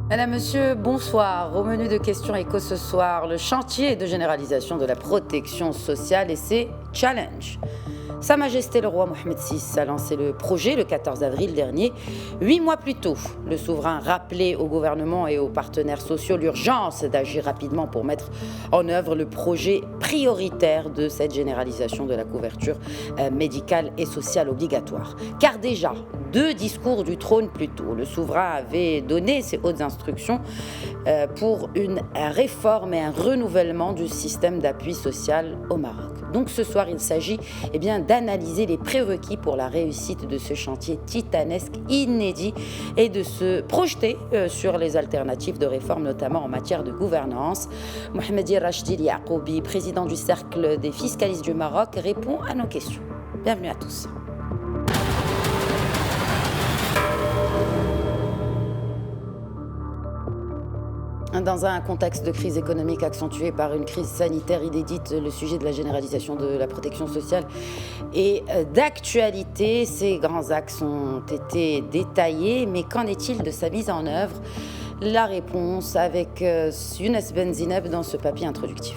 Madame, Monsieur, bonsoir. Au menu de questions éco ce soir, le chantier de généralisation de la protection sociale et ses challenges. Sa Majesté le roi Mohamed VI a lancé le projet le 14 avril dernier. 8 mois plus tôt, le souverain rappelait au gouvernement et aux partenaires sociaux l'urgence d'agir rapidement pour mettre en œuvre le projet prioritaire de cette généralisation de la couverture médicale et sociale obligatoire. Car déjà, 2 discours du trône plus tôt, le souverain avait donné ses hautes instructions pour une réforme et un renouvellement du système d'appui social au Maroc. Donc ce soir, il s'agit d'analyser les prérequis pour la réussite de ce chantier titanesque, inédit, et de se projeter sur les alternatives de réforme, notamment en matière de gouvernance. Mohamedi Rachdi Yaqoubi, président du Cercle des fiscalistes du Maroc, répond à nos questions. Bienvenue à tous. Dans un contexte de crise économique accentué par une crise sanitaire inédite, le sujet de la généralisation de la protection sociale est d'actualité. Ces grands axes ont été détaillés, mais qu'en est-il de sa mise en œuvre? La réponse avec Younes Benzineb dans ce papier introductif.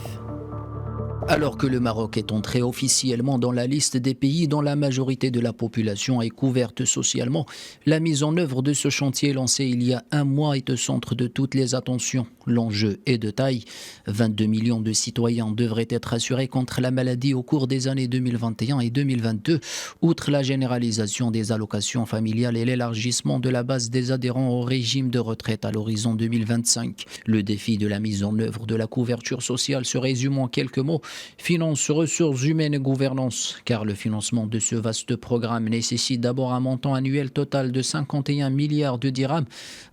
Alors que le Maroc est entré officiellement dans la liste des pays dont la majorité de la population est couverte socialement, la mise en œuvre de ce chantier lancé il y a un mois est au centre de toutes les attentions. L'enjeu est de taille. 22 millions de citoyens devraient être assurés contre la maladie au cours des années 2021 et 2022, outre la généralisation des allocations familiales et l'élargissement de la base des adhérents au régime de retraite à l'horizon 2025. Le défi de la mise en œuvre de la couverture sociale se résume en quelques mots: finances, ressources humaines et gouvernance, car le financement de ce vaste programme nécessite d'abord un montant annuel total de 51 milliards de dirhams,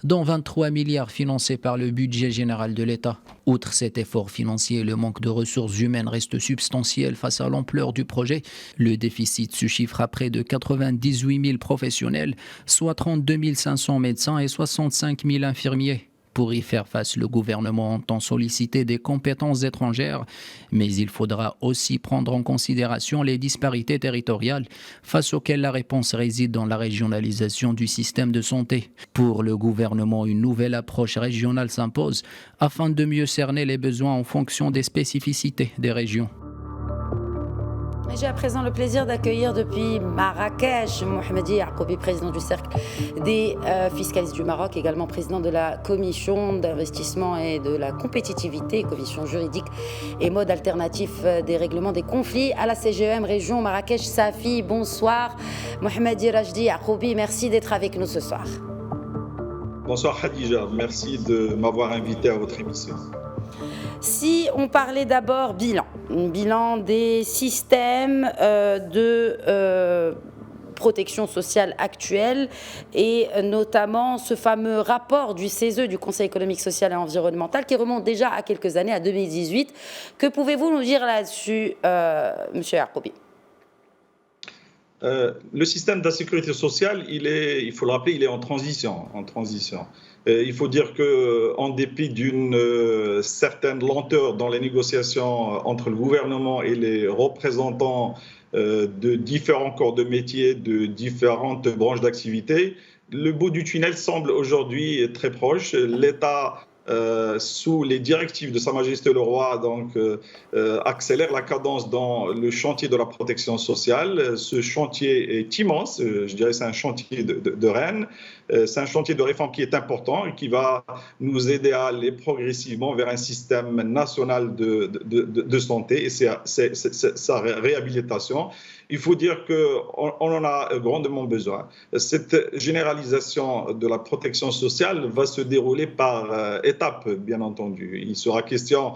dont 23 milliards financés par le budget général de l'État. Outre cet effort financier, le manque de ressources humaines reste substantiel face à l'ampleur du projet. Le déficit se chiffre à près de 98 000 professionnels, soit 32 500 médecins et 65 000 infirmiers. Pour y faire face, le gouvernement entend solliciter des compétences étrangères, mais il faudra aussi prendre en considération les disparités territoriales, face auxquelles la réponse réside dans la régionalisation du système de santé. Pour le gouvernement, une nouvelle approche régionale s'impose afin de mieux cerner les besoins en fonction des spécificités des régions. J'ai à présent le plaisir d'accueillir depuis Marrakech Mohamedi Yaqoubi, président du Cercle des fiscalistes du Maroc, également président de la Commission d'investissement et de la compétitivité, commission juridique et mode alternatif des règlements des conflits à la CGEM région Marrakech-Safi. Bonsoir Mohamedi Rachdi Yaqoubi, merci d'être avec nous ce soir. Bonsoir Khadija, merci de m'avoir invité à votre émission. Si on parlait d'abord bilan des systèmes de protection sociale actuelle et notamment ce fameux rapport du CESE, du Conseil économique, social et environnemental, qui remonte déjà à quelques années, à 2018. Que pouvez-vous nous dire là-dessus, Monsieur Yaqoubi? Le système de la sécurité sociale, il faut le rappeler, il est en transition. Il faut dire qu'en dépit d'une certaine lenteur dans les négociations entre le gouvernement et les représentants de différents corps de métier, de différentes branches d'activité, le bout du tunnel semble aujourd'hui très proche. L'État, sous les directives de Sa Majesté le Roi, accélère la cadence dans le chantier de la protection sociale. Ce chantier est immense, je dirais c'est un chantier de Rennes. C'est un chantier de réforme qui est important et qui va nous aider à aller progressivement vers un système national de santé et sa réhabilitation. Il faut dire qu'on en a grandement besoin. Cette généralisation de la protection sociale va se dérouler par étapes, bien entendu. Il sera question,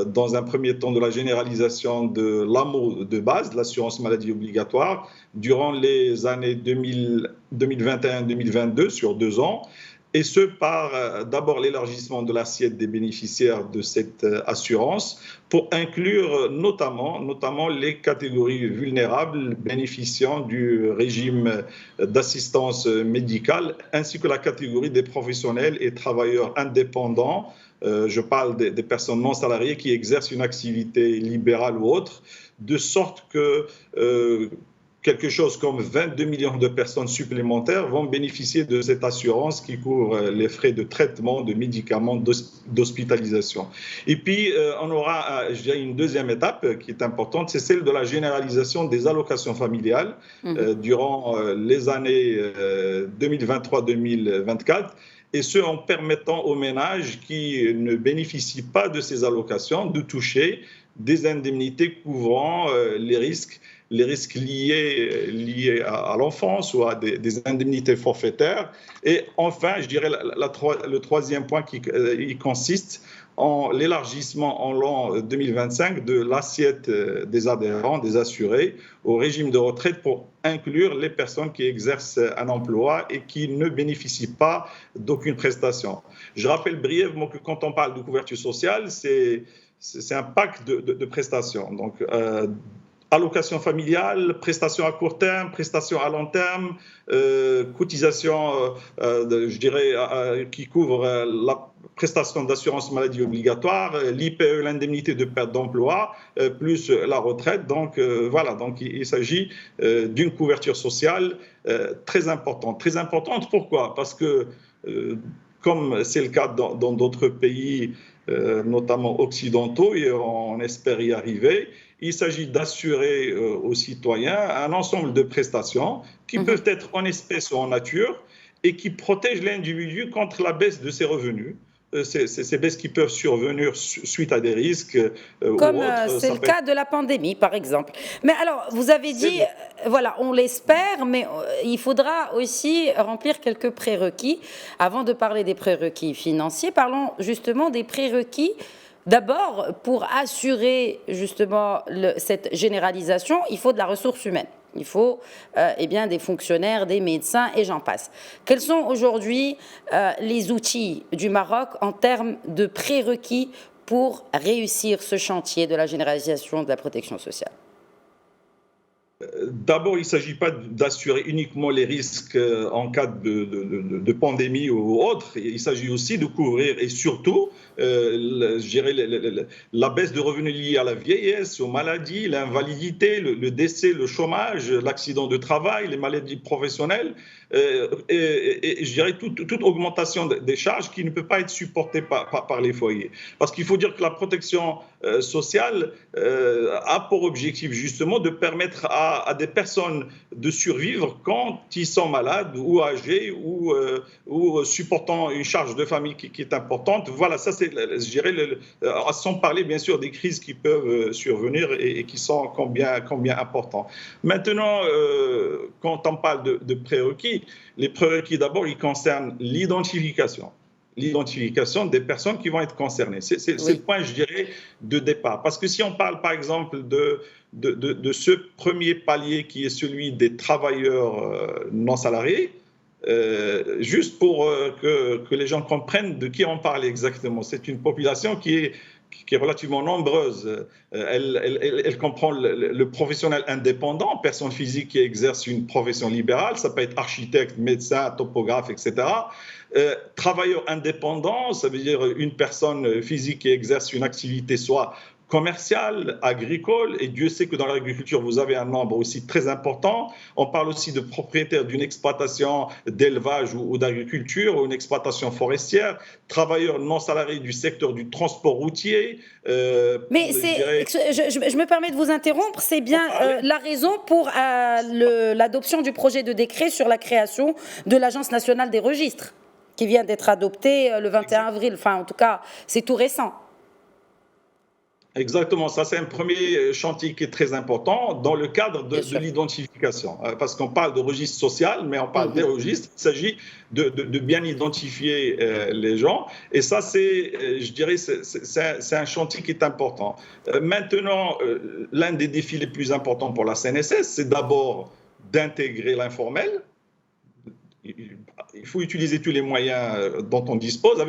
dans un premier temps, de la généralisation de l'AMO de base, de l'assurance maladie obligatoire, durant les années 2021-2022, sur 2 ans. Et ce, par d'abord l'élargissement de l'assiette des bénéficiaires de cette assurance pour inclure notamment les catégories vulnérables bénéficiant du régime d'assistance médicale, ainsi que la catégorie des professionnels et travailleurs indépendants. Je parle des personnes non salariées qui exercent une activité libérale ou autre, de sorte que quelque chose comme 22 millions de personnes supplémentaires vont bénéficier de cette assurance qui couvre les frais de traitement, de médicaments, d'hospitalisation. Et puis, on aura, je dirais, une deuxième étape qui est importante, c'est celle de la généralisation des allocations familiales durant les années 2023-2024. Et ce, en permettant aux ménages qui ne bénéficient pas de ces allocations de toucher des indemnités couvrant les risques liés à l'enfance ou à des indemnités forfaitaires. Et enfin, je dirais le troisième point qui consiste en l'élargissement en l'an 2025 de l'assiette des adhérents, des assurés, au régime de retraite pour inclure les personnes qui exercent un emploi et qui ne bénéficient pas d'aucune prestation. Je rappelle brièvement que quand on parle de couverture sociale, c'est un pack de prestations. Donc, allocation familiale, prestations à court terme, prestations à long terme, cotisation, je dirais, qui couvre la prestation d'assurance maladie obligatoire, l'IPE, l'indemnité de perte d'emploi, plus la retraite. Donc voilà, donc il s'agit d'une couverture sociale très importante. Très importante, pourquoi ? Parce que, comme c'est le cas dans d'autres pays, notamment occidentaux, et on espère y arriver, il s'agit d'assurer aux citoyens un ensemble de prestations qui peuvent être en espèces ou en nature et qui protègent l'individu contre la baisse de ses revenus. Ces baisses qui peuvent survenir suite à des risques comme ou autres. C'est le cas de la pandémie, par exemple. Mais alors, vous avez dit, voilà, on l'espère, mais il faudra aussi remplir quelques prérequis. Avant de parler des prérequis financiers, parlons justement des prérequis. D'abord, pour assurer justement cette généralisation, il faut de la ressource humaine. Il faut des fonctionnaires, des médecins et j'en passe. Quels sont aujourd'hui les outils du Maroc en termes de prérequis pour réussir ce chantier de la généralisation de la protection sociale ? D'abord, il ne s'agit pas d'assurer uniquement les risques en cas de pandémie ou autre. Il s'agit aussi de couvrir et surtout la baisse de revenus liés à la vieillesse, aux maladies, l'invalidité, le décès, le chômage, l'accident de travail, les maladies professionnelles et je dirais toute augmentation des charges qui ne peut pas être supportée par les foyers. Parce qu'il faut dire que la protection sociale a pour objectif justement de permettre à des personnes de survivre quand ils sont malades ou âgés ou supportant une charge de famille qui est importante. Voilà, ça c'est, je dirais, sans parler bien sûr des crises qui peuvent survenir et qui sont combien importants. Maintenant, quand on parle de prérequis, les prérequis d'abord, ils concernent l'identification des personnes qui vont être concernées. C'est le point, je dirais, de départ. Parce que si on parle, par exemple, de ce premier palier qui est celui des travailleurs non salariés, juste pour que les gens comprennent de qui on parle exactement. C'est une population qui est relativement nombreuse. Elle comprend le professionnel indépendant, personne physique qui exerce une profession libérale, ça peut être architecte, médecin, topographe, etc. Travailleur indépendant, ça veut dire une personne physique qui exerce une activité soit commerciale, agricole, et Dieu sait que dans l'agriculture, vous avez un nombre aussi très important. On parle aussi de propriétaires d'une exploitation d'élevage ou d'agriculture, ou une exploitation forestière, travailleurs non salariés du secteur du transport routier. Mais je me permets de vous interrompre, c'est bien la raison pour l'adoption du projet de décret sur la création de l'Agence nationale des registres, qui vient d'être adopté le 21 avril, enfin en tout cas, c'est tout récent. Exactement, ça c'est un premier chantier qui est très important dans le cadre de l'identification. Parce qu'on parle de registre social, mais on parle des registres. Il s'agit de bien identifier les gens. Et ça, je dirais, c'est un chantier qui est important. Maintenant, l'un des défis les plus importants pour la CNSS, c'est d'abord d'intégrer l'informel. Il faut utiliser tous les moyens dont on dispose.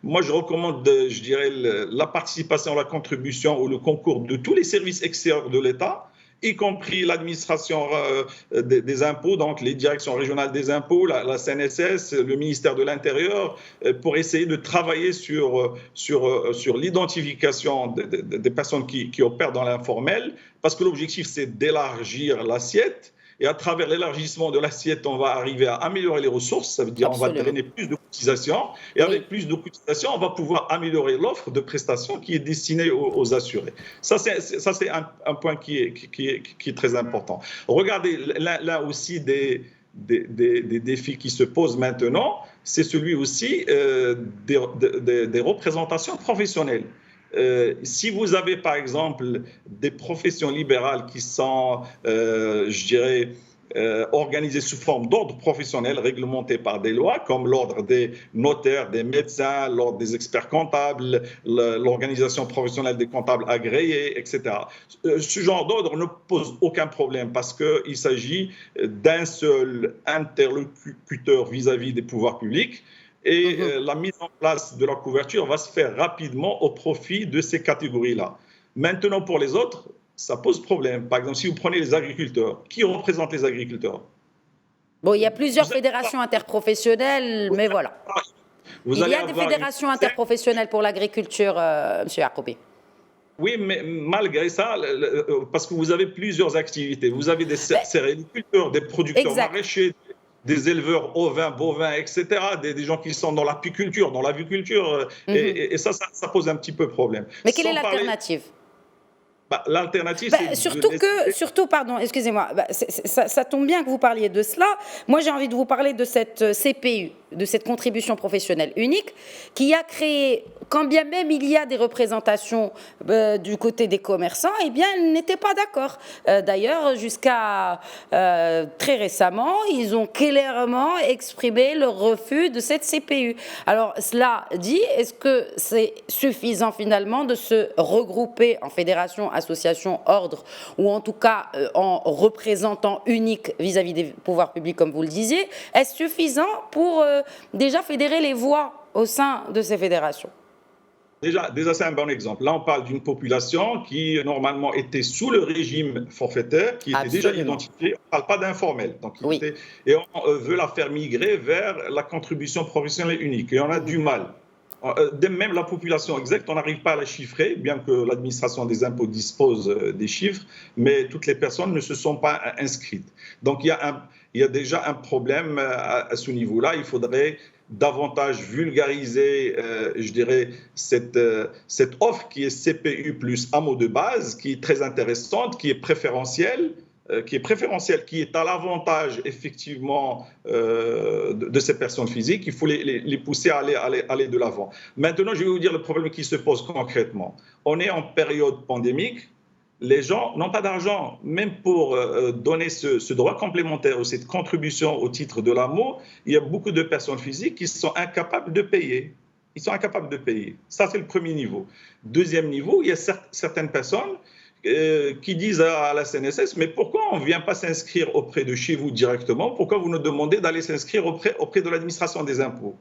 Moi, je recommande, je dirais, la participation, la contribution ou le concours de tous les services extérieurs de l'État, y compris l'administration des impôts, donc les directions régionales des impôts, la CNSS, le ministère de l'Intérieur, pour essayer de travailler sur l'identification des personnes qui opèrent dans l'informel, parce que l'objectif, c'est d'élargir l'assiette. et à travers l'élargissement de l'assiette, on va arriver à améliorer les ressources, ça veut dire qu'on va drainer plus de cotisations, et avec plus de cotisations, on va pouvoir améliorer l'offre de prestations qui est destinée aux assurés. Ça, c'est un point qui est très important. Regardez, là aussi, des défis qui se posent maintenant, c'est celui aussi des représentations professionnelles. Si vous avez par exemple des professions libérales qui sont, je dirais, organisées sous forme d'ordre professionnel réglementé par des lois, comme l'ordre des notaires, des médecins, l'ordre des experts comptables, l'organisation professionnelle des comptables agréés, etc. Ce genre d'ordre ne pose aucun problème parce qu'il s'agit d'un seul interlocuteur vis-à-vis des pouvoirs publics. Et la mise en place de la couverture va se faire rapidement au profit de ces catégories-là. Maintenant, pour les autres, ça pose problème. Par exemple, si vous prenez les agriculteurs, qui représente les agriculteurs? Bon, il y a plusieurs fédérations interprofessionnelles, mais voilà. Il y a des fédérations interprofessionnelles pour l'agriculture, M. Yacoubi. Oui, mais malgré ça, parce que vous avez plusieurs activités. Vous avez des céréaliculteurs, des producteurs maraîchers, des éleveurs ovins, bovins, etc., des gens qui sont dans l'apiculture, dans l'aviculture, et ça pose un petit peu problème. Mais quelle est l'alternative? L'alternative, c'est surtout, pardon, excusez-moi, ça tombe bien que vous parliez de cela. Moi, j'ai envie de vous parler de cette CPU, de cette contribution professionnelle unique, qui a créé, quand bien même il y a des représentations du côté des commerçants, eh bien, ils n'étaient pas d'accord. D'ailleurs, jusqu'à très récemment, ils ont clairement exprimé leur refus de cette CPU. Alors, cela dit, est-ce que c'est suffisant finalement de se regrouper en fédération, association, ordre, ou en tout cas en représentant unique vis-à-vis des pouvoirs publics, comme vous le disiez? Est-ce suffisant pour déjà fédérer les voix au sein de ces fédérations? Déjà c'est un bon exemple. Là, on parle d'une population qui, normalement, était sous le régime forfaitaire, qui était déjà identifiée. On ne parle pas d'informel. Et on veut la faire migrer vers la contribution professionnelle unique. Et on a du mal. Même la population exacte, on n'arrive pas à la chiffrer, bien que l'administration des impôts dispose des chiffres, mais toutes les personnes ne se sont pas inscrites. Donc, il y a déjà un problème à ce niveau-là. Il faudrait davantage vulgariser, je dirais, cette offre qui est CPU plus AMO de base, qui est très intéressante, qui est préférentielle, qui est à l'avantage effectivement de ces personnes physiques. Il faut les pousser à aller de l'avant. Maintenant, je vais vous dire le problème qui se pose concrètement. On est en période pandémique. Les gens n'ont pas d'argent, même pour donner ce droit complémentaire ou cette contribution au titre de l'AMO. Il y a beaucoup de personnes physiques qui sont incapables de payer. Ils sont incapables de payer. Ça, c'est le premier niveau. Deuxième niveau, il y a certaines personnes qui disent à la CNSS, mais pourquoi on ne vient pas s'inscrire auprès de chez vous directement? Pourquoi vous nous demandez d'aller s'inscrire auprès de l'administration des impôts?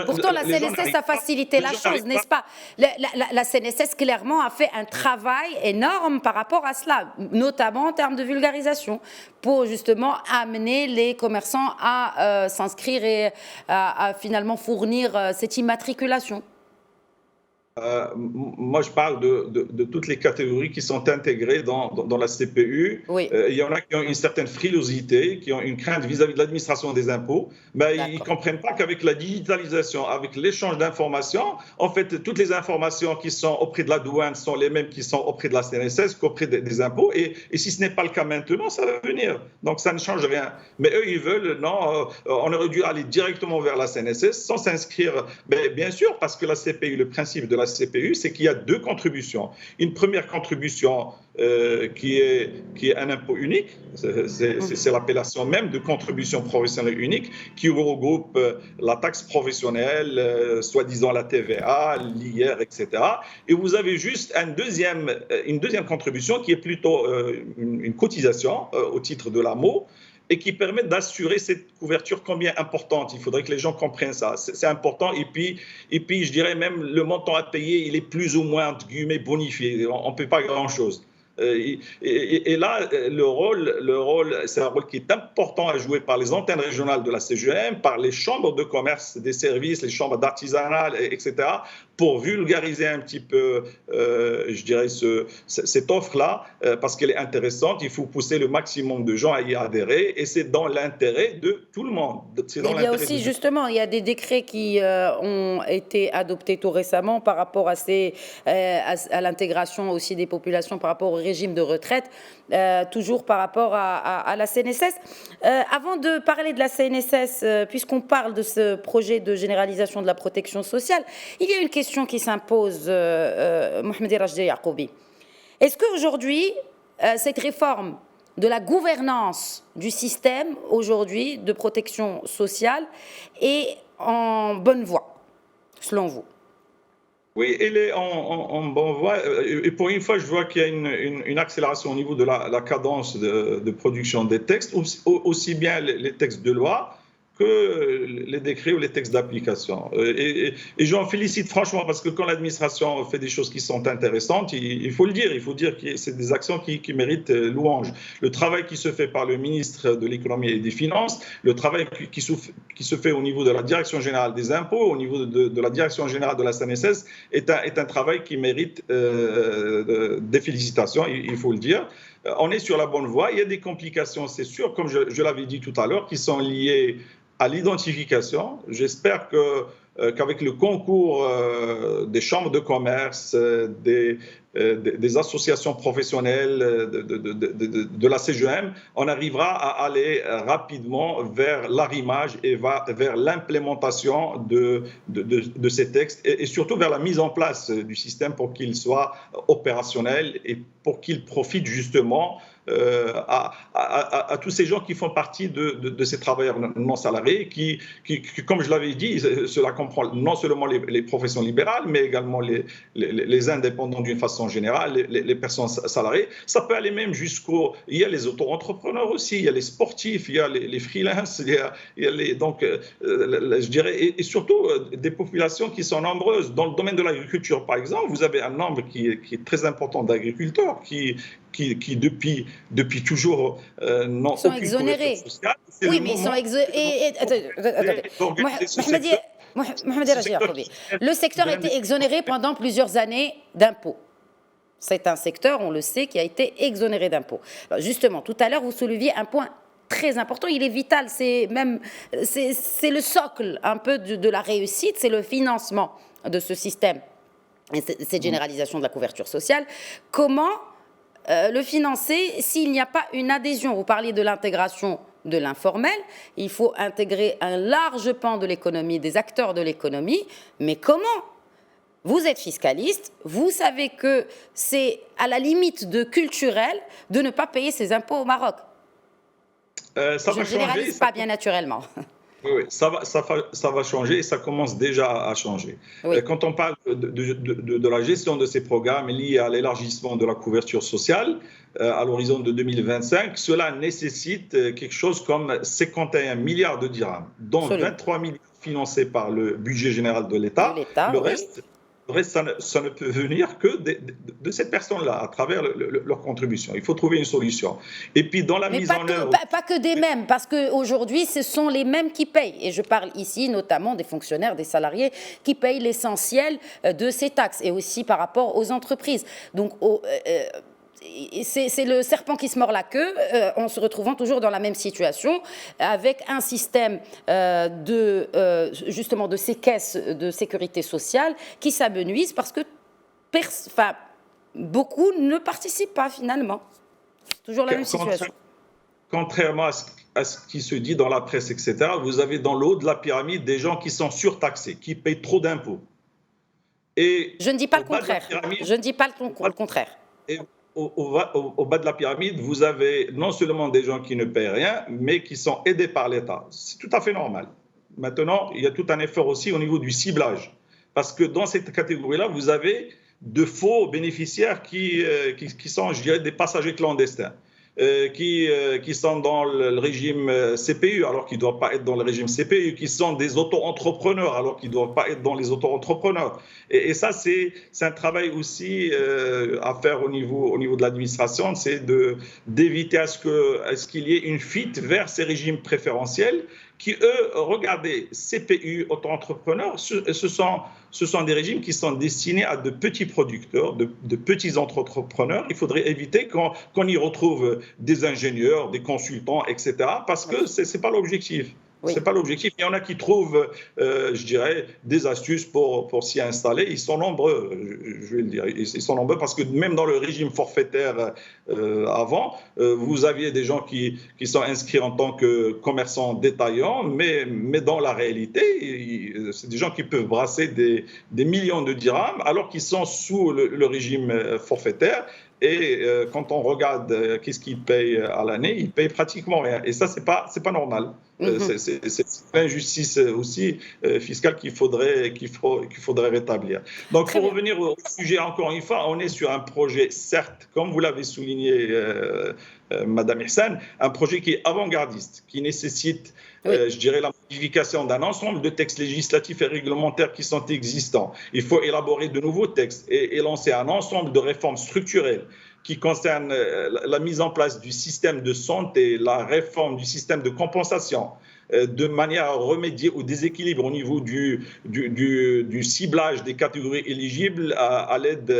Pourtant, la CNSS a facilité la chose, n'est-ce pas? La CNSS, clairement, a fait un travail énorme par rapport à cela, notamment en termes de vulgarisation, pour justement amener les commerçants à s'inscrire et à finalement fournir cette immatriculation. Moi, je parle de toutes les catégories qui sont intégrées dans la CPU. Oui. Il y en a qui ont une certaine frilosité, qui ont une crainte vis-à-vis de l'administration des impôts, mais ils ne comprennent pas qu'avec la digitalisation, avec l'échange d'informations, en fait, toutes les informations qui sont auprès de la douane sont les mêmes qui sont auprès de la CNSS qu'auprès des impôts. Et si ce n'est pas le cas maintenant, ça va venir. Donc, ça ne change rien. Mais eux, ils veulent, non, on aurait dû aller directement vers la CNSS sans s'inscrire. Mais bien sûr, parce que la CPU, le principe de la CPU, c'est qu'il y a deux contributions. Une première contribution qui est un impôt unique, c'est l'appellation même de contribution professionnelle unique, qui regroupe la taxe professionnelle, soi-disant la TVA, l'IR, etc. Et vous avez juste une deuxième contribution qui est plutôt une cotisation au titre de l'AMO, et qui permettent d'assurer cette couverture combien importante. Il faudrait que les gens comprennent ça. C'est important. Et puis, je dirais même, le montant à payer, il est plus ou moins, entre guillemets, bonifié. On ne paie pas grand-chose. Et là, le rôle, c'est un rôle qui est important à jouer par les antennes régionales de la CGM, par les chambres de commerce des services, les chambres d'artisanat, etc., pour vulgariser un petit peu, je dirais, cette offre-là, parce qu'elle est intéressante. Il faut pousser le maximum de gens à y adhérer, et c'est dans l'intérêt de tout le monde. Il y a aussi, justement, il y a des décrets qui ont été adoptés tout récemment par rapport à l'intégration aussi des populations par rapport au régime de retraite, toujours par rapport à la CNSS. Avant de parler de la CNSS, puisqu'on parle de ce projet de généralisation de la protection sociale, il y a une question qui s'impose, Mohamed Rajdi Yacoubi. Est-ce qu'aujourd'hui, cette réforme de la gouvernance du système aujourd'hui de protection sociale est en bonne voie, selon vous? Oui, elle est en bonne voie. Et pour une fois, je vois qu'il y a une accélération au niveau de la cadence de production des textes, aussi bien les textes de loi que les décrets ou les textes d'application. Et j'en félicite franchement, parce que quand l'administration fait des choses qui sont intéressantes, il faut le dire, que c'est des actions qui méritent louange. Le travail qui se fait par le ministre de l'économie et des finances, le travail qui se fait au niveau de la direction générale des impôts, au niveau de la direction générale de la CNSS, est un travail qui mérite des félicitations, il faut le dire. On est sur la bonne voie. Il y a des complications, c'est sûr, comme je l'avais dit tout à l'heure, qui sont liées à l'identification. J'espère qu'avec le concours des chambres de commerce, des associations professionnelles, de la CGM, on arrivera à aller rapidement vers l'arrimage et vers l'implémentation de ces textes, et surtout vers la mise en place du système pour qu'il soit opérationnel et pour qu'il profite justement à tous ces gens qui font partie de ces travailleurs non salariés, qui, comme je l'avais dit, cela comprend non seulement les professions libérales, mais également les indépendants d'une façon générale, les personnes salariées. Ça peut aller même il y a les auto-entrepreneurs aussi, il y a les sportifs, il y a les freelances, il y a les, donc, je dirais, et surtout des populations qui sont nombreuses. Dans le domaine de l'agriculture, par exemple, vous avez un nombre qui est très important d'agriculteurs qui depuis toujours n'ont aucune exonérés. Sociale. Oui, mais ils sont exonérés. Mohamed Rajdi Yacoubi, le secteur a été exonéré pendant plusieurs années d'impôts. C'est un secteur, on le sait, qui a été exonéré d'impôts. Justement, tout à l'heure, vous souleviez un point très important, il est vital, c'est le socle un peu de la réussite, c'est le financement de ce système, et cette généralisation de la couverture sociale. Comment le financer s'il n'y a pas une adhésion? Vous parliez de l'intégration de l'informel, il faut intégrer un large pan de l'économie, des acteurs de l'économie, mais comment? Vous êtes fiscaliste, vous savez que c'est à la limite de culturel de ne pas payer ses impôts au Maroc. Je ne généralise pas, bien naturellement. Oui, ça va changer, et ça commence déjà à changer. Oui. Quand on parle de la gestion de ces programmes liés à l'élargissement de la couverture sociale à l'horizon de 2025, cela nécessite quelque chose comme 51 milliards de dirhams, dont 23 milliards financés par le budget général de l'État. Le reste, ça ne peut venir que de ces personnes-là, à travers leur contribution. Il faut trouver une solution. Et puis, dans la mise en œuvre... Pas que des mêmes, parce qu'aujourd'hui, ce sont les mêmes qui payent. Et je parle ici notamment des fonctionnaires, des salariés, qui payent l'essentiel de ces taxes, et aussi par rapport aux entreprises. Donc, c'est le serpent qui se mord la queue, en se retrouvant toujours dans la même situation, avec un système justement de ces caisses de sécurité sociale qui s'amenuisent parce que beaucoup ne participent pas finalement. C'est toujours la même situation. Contrairement à ce qui se dit dans la presse, etc., vous avez dans le haut de la pyramide des gens qui sont surtaxés, qui payent trop d'impôts. Je ne dis pas le contraire. Je ne dis pas le contraire. Au bas de la pyramide, vous avez non seulement des gens qui ne paient rien, mais qui sont aidés par l'État. C'est tout à fait normal. Maintenant, il y a tout un effort aussi au niveau du ciblage. Parce que dans cette catégorie-là, vous avez de faux bénéficiaires qui sont, je dirais, des passagers clandestins. Qui sont dans le régime CPU alors qu'ils ne doivent pas être dans le régime CPU, qui sont des auto-entrepreneurs alors qu'ils ne doivent pas être dans les auto-entrepreneurs. Et ça, c'est un travail aussi à faire au niveau de l'administration, c'est d'éviter à ce qu'il y ait une fuite vers ces régimes préférentiels qui, eux, regardez, CPU, auto-entrepreneurs, ce sont des régimes qui sont destinés à de petits producteurs, de petits entrepreneurs. Il faudrait éviter qu'on y retrouve des ingénieurs, des consultants, etc., parce que ce n'est pas l'objectif. Oui. Ce n'est pas l'objectif. Il y en a qui trouvent, je dirais, des astuces pour s'y installer. Ils sont nombreux, je vais le dire. Ils sont nombreux parce que même dans le régime forfaitaire avant, vous aviez des gens qui sont inscrits en tant que commerçants détaillants, mais dans la réalité, c'est des gens qui peuvent brasser des millions de dirhams alors qu'ils sont sous le régime forfaitaire. Et quand on regarde qu'est-ce qu'ils payent à l'année, ils payent pratiquement rien. Et ça, c'est pas normal. C'est l'injustice aussi fiscale qu'il faudrait rétablir. Donc, pour revenir au sujet, encore une fois, on est sur un projet, certes, comme vous l'avez souligné, Madame Ihsan, un projet qui est avant-gardiste, qui nécessite, je dirais, la modification d'un ensemble de textes législatifs et réglementaires qui sont existants. Il faut élaborer de nouveaux textes et lancer un ensemble de réformes structurelles qui concernent la mise en place du système de santé, la réforme du système de compensation, de manière à remédier au déséquilibre au niveau du ciblage des catégories éligibles à l'aide.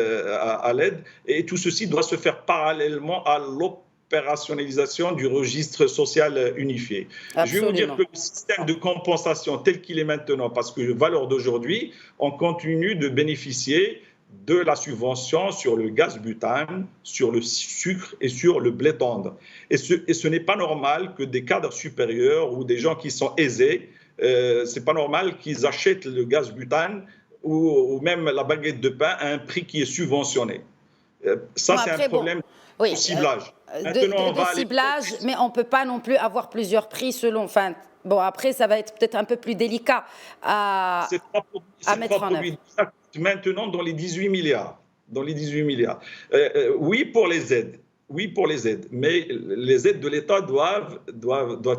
Et tout ceci doit se faire parallèlement à l'opérationnalisation du registre social unifié. Absolument. Je vais vous dire que le système de compensation tel qu'il est maintenant, parce que valeur d'aujourd'hui, on continue de bénéficier de la subvention sur le gaz butane, sur le sucre et sur le blé tendre. Et ce n'est pas normal que des cadres supérieurs ou des gens qui sont aisés, c'est pas normal qu'ils achètent le gaz butane ou même la baguette de pain à un prix qui est subventionné. Ça, c'est un problème de ciblage. De ciblage, mais on ne peut pas non plus avoir plusieurs prix selon... Enfin, bon, après, ça va être peut-être un peu plus délicat à mettre en œuvre. Maintenant, dans les 18 milliards. Oui, pour les aides. Mais les aides de l'État doivent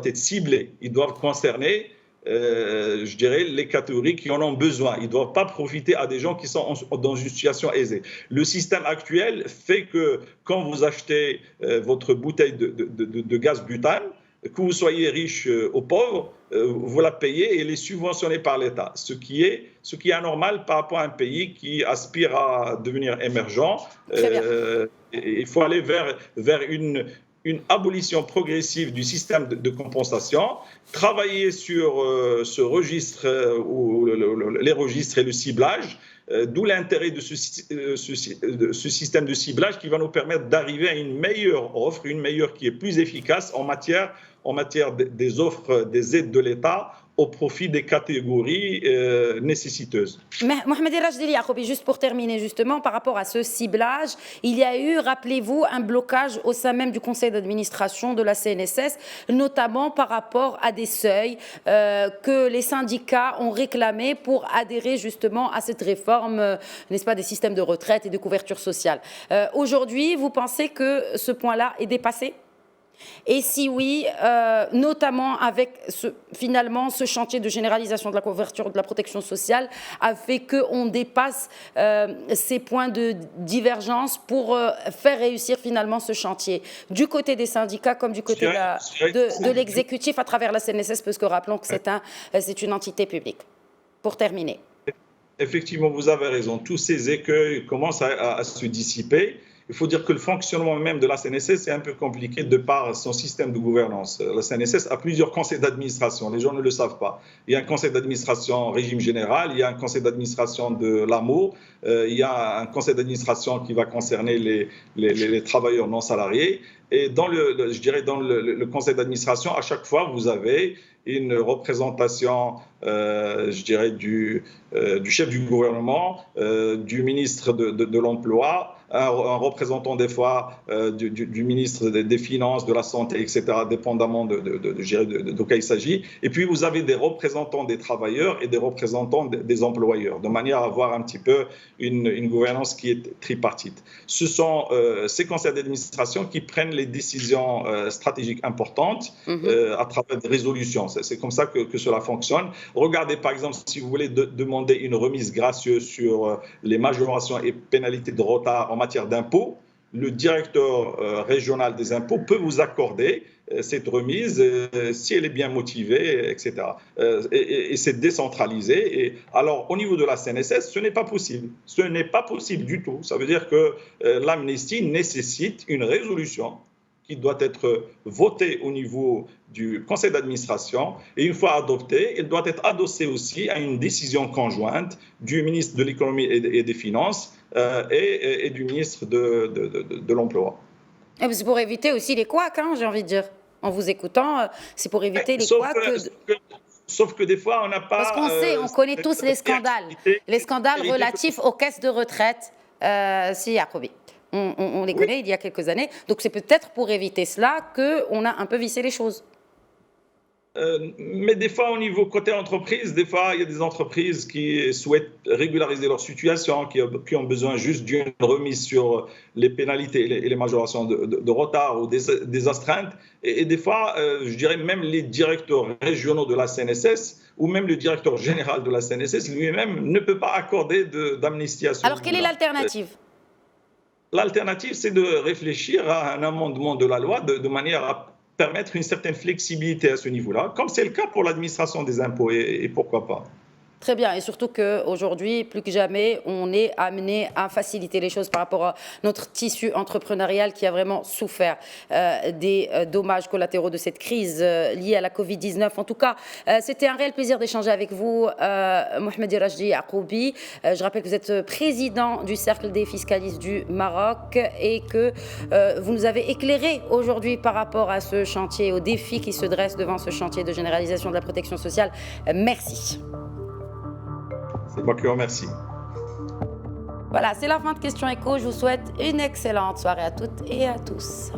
être ciblées. Ils doivent concerner, je dirais, les catégories qui en ont besoin. Ils ne doivent pas profiter à des gens qui sont dans une situation aisée. Le système actuel fait que quand vous achetez votre bouteille de gaz butane, que vous soyez riche ou pauvre, vous la payez et elle est subventionnée par l'État, ce qui est anormal par rapport à un pays qui aspire à devenir émergent. Il faut aller vers une abolition progressive du système de compensation, travailler sur ce registre, les registres et le ciblage, d'où l'intérêt de ce système de ciblage qui va nous permettre d'arriver à une meilleure offre, qui est plus efficace en matière des offres, des aides de l'État au profit des catégories nécessiteuses. Mohamed Rajdili Yacoubi, juste pour terminer justement par rapport à ce ciblage, il y a eu, rappelez-vous, un blocage au sein même du conseil d'administration de la CNSS, notamment par rapport à des seuils que les syndicats ont réclamés pour adhérer justement à cette réforme, n'est-ce pas, des systèmes de retraite et de couverture sociale. Aujourd'hui, vous pensez que ce point-là est dépassé ? Et si oui, notamment avec finalement ce chantier de généralisation de la couverture de la protection sociale a fait qu'on dépasse ces points de divergence pour faire réussir finalement ce chantier du côté des syndicats comme du côté de l'exécutif à travers la CNSS, parce que rappelons que c'est une entité publique. Pour terminer. Effectivement, vous avez raison. Tous ces écueils commencent à se dissiper. Il faut dire que le fonctionnement même de la CNSS est un peu compliqué de par son système de gouvernance. La CNSS a plusieurs conseils d'administration, les gens ne le savent pas. Il y a un conseil d'administration régime général, il y a un conseil d'administration de l'AMO, il y a un conseil d'administration qui va concerner les travailleurs non salariés. Et dans le conseil d'administration, à chaque fois, vous avez une représentation, du chef du gouvernement, du ministre de l'Emploi, un représentant des fois du ministre des Finances, de la Santé, etc., dépendamment de quoi il s'agit. Et puis, vous avez des représentants des travailleurs et des représentants des employeurs, de manière à avoir un petit peu une gouvernance qui est tripartite. Ce sont ces conseils d'administration qui prennent les décisions stratégiques importantes à travers des résolutions. C'est comme ça que cela fonctionne. Regardez, par exemple, si vous voulez demander une remise gracieuse sur les majorations et pénalités de retard en matière d'impôts, le directeur régional des impôts peut vous accorder cette remise si elle est bien motivée, etc. Et c'est décentralisé. Et alors, au niveau de la CNSS, ce n'est pas possible. Ce n'est pas possible du tout. Ça veut dire que l'amnistie nécessite une résolution qui doit être votée au niveau du conseil d'administration et une fois adoptée, elle doit être adossée aussi à une décision conjointe du ministre de l'économie et des finances et du ministre de l'emploi. C'est pour éviter aussi les couacs, hein, j'ai envie de dire. En vous écoutant, c'est pour éviter les couacs. Sauf que des fois, on n'a pas... Parce qu'on sait, on connaît tous les scandales. Les scandales relatifs aux caisses de retraite, si, Yacoubi. On les connaît il y a quelques années. Donc c'est peut-être pour éviter cela qu'on a un peu vissé les choses. Mais des fois, au niveau côté entreprise, des fois, il y a des entreprises qui souhaitent régulariser leur situation, qui ont besoin juste d'une remise sur les pénalités et les majorations de retard ou des astreintes. Et des fois, je dirais même les directeurs régionaux de la CNSS ou même le directeur général de la CNSS lui-même ne peut pas accorder d'amnistie à ce Alors, quelle est l'alternative ? L'alternative, c'est de réfléchir à un amendement de la loi de manière à permettre une certaine flexibilité à ce niveau-là, comme c'est le cas pour l'administration des impôts, et pourquoi pas. Très bien, et surtout qu'aujourd'hui, plus que jamais, on est amené à faciliter les choses par rapport à notre tissu entrepreneurial qui a vraiment souffert des dommages collatéraux de cette crise liée à la Covid-19. En tout cas, c'était un réel plaisir d'échanger avec vous, Mohamed Rajdi Yacoubi. Je rappelle que vous êtes président du Cercle des fiscalistes du Maroc et que vous nous avez éclairé aujourd'hui par rapport à ce chantier, aux défis qui se dressent devant ce chantier de généralisation de la protection sociale. Merci. C'est moi qui vous remercie. Voilà, c'est la fin de Question Écho. Je vous souhaite une excellente soirée à toutes et à tous.